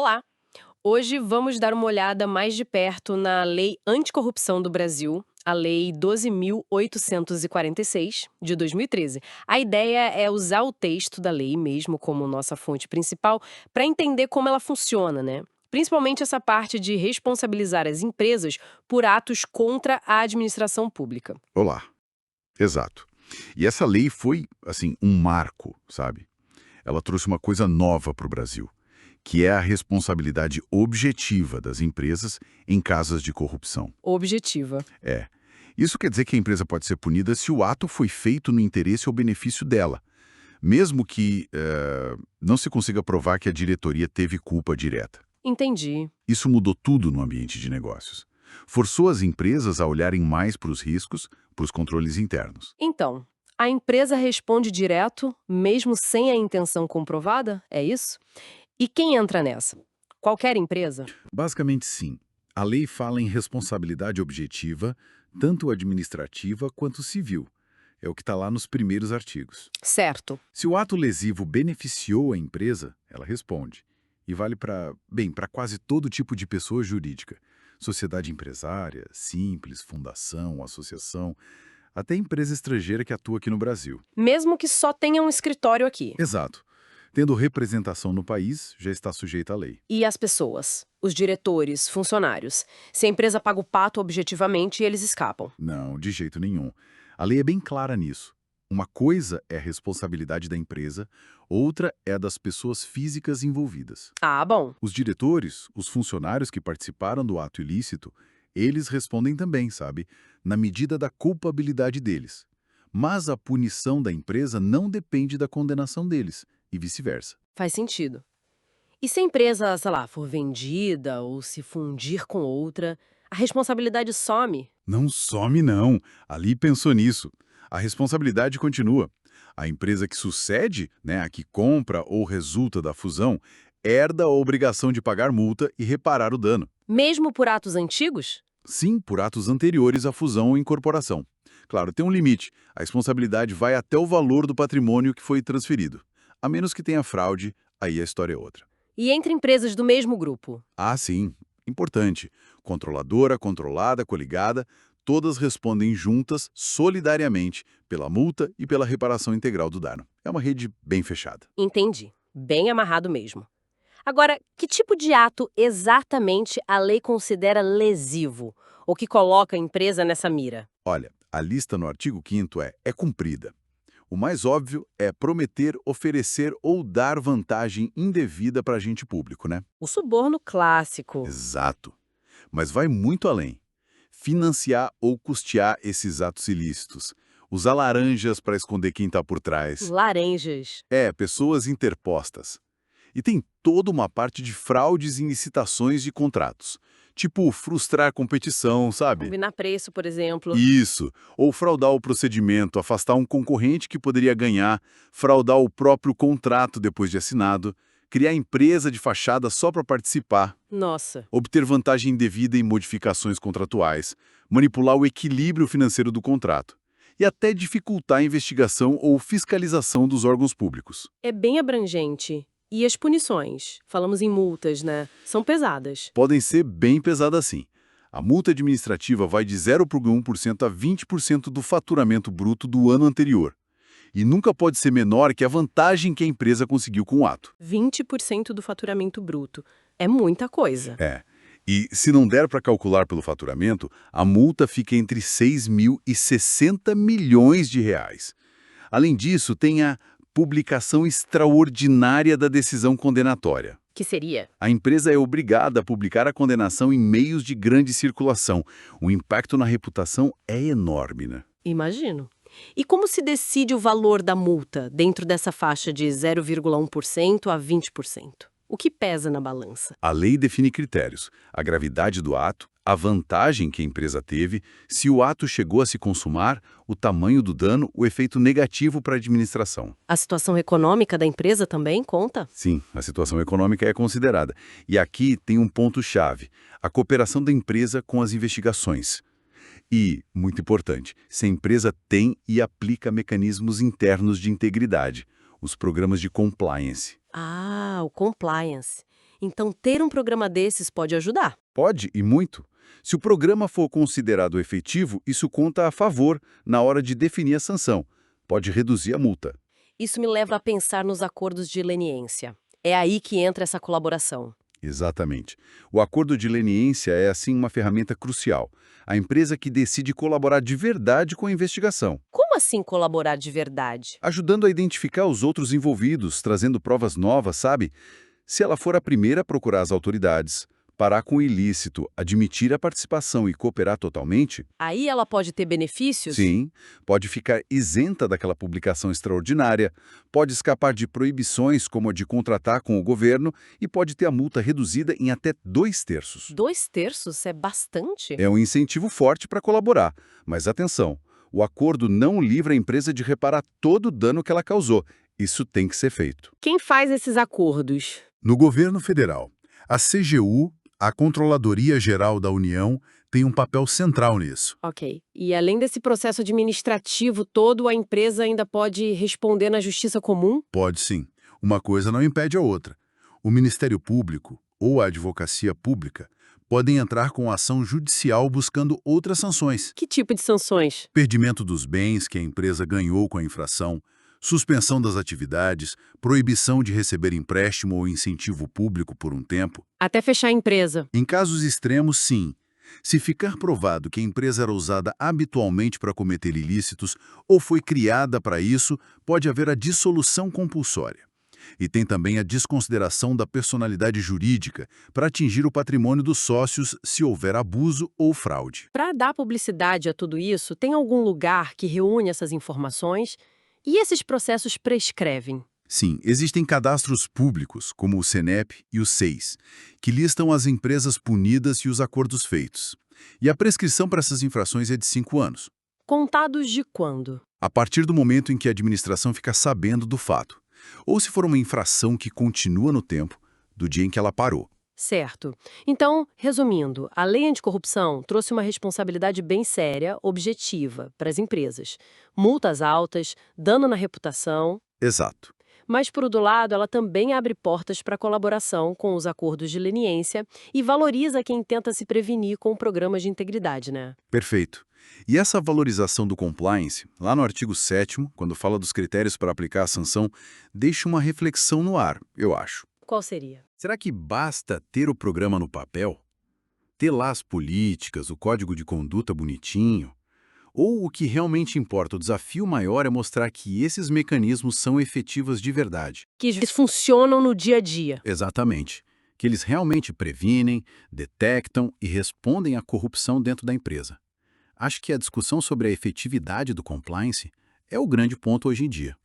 Olá! Hoje vamos dar uma olhada mais de perto na Lei Anticorrupção do Brasil, a Lei 12.846, de 2013. A ideia é usar o texto da lei mesmo como nossa fonte principal para entender como ela funciona, né? Principalmente essa parte de responsabilizar as empresas por atos contra a administração pública. Olá, exato. E essa lei foi, assim, um marco, sabe? Ela trouxe uma coisa nova para o Brasil, que é a responsabilidade objetiva das empresas em casos de corrupção. Objetiva. É. Isso quer dizer que a empresa pode ser punida se o ato foi feito no interesse ou benefício dela, mesmo que não se consiga provar que a diretoria teve culpa direta. Entendi. Isso mudou tudo no ambiente de negócios. Forçou as empresas a olharem mais para os riscos, para os controles internos. Então, a empresa responde direto, mesmo sem a intenção comprovada? É isso? E quem entra nessa? Qualquer empresa? Basicamente, sim. A lei fala em responsabilidade objetiva, tanto administrativa quanto civil. É o que está lá nos primeiros artigos. Certo. Se o ato lesivo beneficiou a empresa, ela responde. E vale para quase todo tipo de pessoa jurídica. Sociedade empresária, simples, fundação, associação, até empresa estrangeira que atua aqui no Brasil. Mesmo que só tenha um escritório aqui. Exato. Tendo representação no país, já está sujeita à lei. E as pessoas? Os diretores, funcionários? Se a empresa paga o pato objetivamente, eles escapam. Não, de jeito nenhum. A lei é bem clara nisso. Uma coisa é a responsabilidade da empresa, outra é a das pessoas físicas envolvidas. Ah, bom. Os diretores, os funcionários que participaram do ato ilícito, eles respondem também, sabe? Na medida da culpabilidade deles. Mas a punição da empresa não depende da condenação deles, e vice-versa. Faz sentido. E se a empresa, sei lá, for vendida ou se fundir com outra, a responsabilidade some? Não some, não. Ali pensou nisso. A responsabilidade continua. A empresa que sucede, né, a que compra ou resulta da fusão, herda a obrigação de pagar multa e reparar o dano. Mesmo por atos antigos? Sim, por atos anteriores à fusão ou incorporação. Claro, tem um limite. A responsabilidade vai até o valor do patrimônio que foi transferido. A menos que tenha fraude, aí a história é outra. E entre empresas do mesmo grupo? Ah, sim. Importante. Controladora, controlada, coligada, todas respondem juntas, solidariamente, pela multa e pela reparação integral do dano. É uma rede bem fechada. Entendi. Bem amarrado mesmo. Agora, que tipo de ato exatamente a lei considera lesivo? Ou que coloca a empresa nessa mira? Olha, a lista no artigo 5º é cumprida. O mais óbvio é prometer, oferecer ou dar vantagem indevida para agente público, né? O suborno clássico. Exato. Mas vai muito além. Financiar ou custear esses atos ilícitos. Usar laranjas para esconder quem está por trás. Laranjas. Pessoas interpostas. E tem toda uma parte de fraudes e licitações de contratos. Tipo, frustrar competição, sabe? Combinar preço, por exemplo. Isso. Ou fraudar o procedimento, afastar um concorrente que poderia ganhar, fraudar o próprio contrato depois de assinado, criar empresa de fachada só para participar, Nossa. obter vantagem indevida em modificações contratuais, manipular o equilíbrio financeiro do contrato e até dificultar a investigação ou fiscalização dos órgãos públicos. É bem abrangente. E as punições? Falamos em multas, né? São pesadas. Podem ser bem pesadas sim. A multa administrativa vai de 0,1% a 20% do faturamento bruto do ano anterior. E nunca pode ser menor que a vantagem que a empresa conseguiu com o ato. 20% do faturamento bruto. É muita coisa. E se não der para calcular pelo faturamento, a multa fica entre 6 mil e 60 milhões de reais. Além disso, tem a publicação extraordinária da decisão condenatória. Que seria? A empresa é obrigada a publicar a condenação em meios de grande circulação. O impacto na reputação é enorme, né? Imagino. E como se decide o valor da multa dentro dessa faixa de 0,1% a 20%? O que pesa na balança? A lei define critérios: a gravidade do ato, a vantagem que a empresa teve, se o ato chegou a se consumar, o tamanho do dano, o efeito negativo para a administração. A situação econômica da empresa também conta? Sim, a situação econômica é considerada. E aqui tem um ponto-chave: a cooperação da empresa com as investigações. E, muito importante, se a empresa tem e aplica mecanismos internos de integridade, os programas de compliance. Ah, o compliance. Então, ter um programa desses pode ajudar. Pode, e muito. Se o programa for considerado efetivo, isso conta a favor na hora de definir a sanção. Pode reduzir a multa. Isso me leva a pensar nos acordos de leniência. É aí que entra essa colaboração. Exatamente. O acordo de leniência é, assim, uma ferramenta crucial. A empresa que decide colaborar de verdade com a investigação, Como assim colaborar de verdade? ajudando a identificar os outros envolvidos, trazendo provas novas, sabe? Se ela for a primeira a procurar as autoridades, parar com o ilícito, admitir a participação e cooperar totalmente, Aí ela pode ter benefícios? sim, pode ficar isenta daquela publicação extraordinária, pode escapar de proibições como a de contratar com o governo e pode ter a multa reduzida em até 2/3. 2/3 é bastante? É um incentivo forte para colaborar, mas atenção, o acordo não livra a empresa de reparar todo o dano que ela causou. Isso tem que ser feito. Quem faz esses acordos? No governo federal, a CGU, a Controladoria Geral da União, tem um papel central nisso. Ok. E além desse processo administrativo todo, a empresa ainda pode responder na justiça comum? Pode sim. Uma coisa não impede a outra. O Ministério Público ou a Advocacia Pública podem entrar com ação judicial buscando outras sanções. Que tipo de sanções? Perdimento dos bens que a empresa ganhou com a infração, suspensão das atividades, proibição de receber empréstimo ou incentivo público por um tempo. Até fechar a empresa. Em casos extremos, sim. Se ficar provado que a empresa era usada habitualmente para cometer ilícitos ou foi criada para isso, pode haver a dissolução compulsória. E tem também a desconsideração da personalidade jurídica para atingir o patrimônio dos sócios se houver abuso ou fraude. Para dar publicidade a tudo isso, tem algum lugar que reúne essas informações? E esses processos prescrevem? Sim, existem cadastros públicos, como o CENEP e o SEIS, que listam as empresas punidas e os acordos feitos. E a prescrição para essas infrações é de 5 anos, Contados de quando? a partir do momento em que a administração fica sabendo do fato, ou se for uma infração que continua no tempo, do dia em que ela parou. Certo. Então, resumindo, a lei anticorrupção trouxe uma responsabilidade bem séria, objetiva, para as empresas. Multas altas, dano na reputação, Exato. mas, por outro lado, ela também abre portas para colaboração com os acordos de leniência e valoriza quem tenta se prevenir com programas de integridade, né? Perfeito. E essa valorização do compliance, lá no artigo 7º, quando fala dos critérios para aplicar a sanção, deixa uma reflexão no ar, eu acho. Qual seria? Será que basta ter o programa no papel? Ter lá as políticas, o código de conduta bonitinho? Ou o que realmente importa, o desafio maior é mostrar que esses mecanismos são efetivos de verdade? Que eles funcionam no dia a dia. Exatamente. Que eles realmente previnem, detectam e respondem à corrupção dentro da empresa. Acho que a discussão sobre a efetividade do compliance é o grande ponto hoje em dia.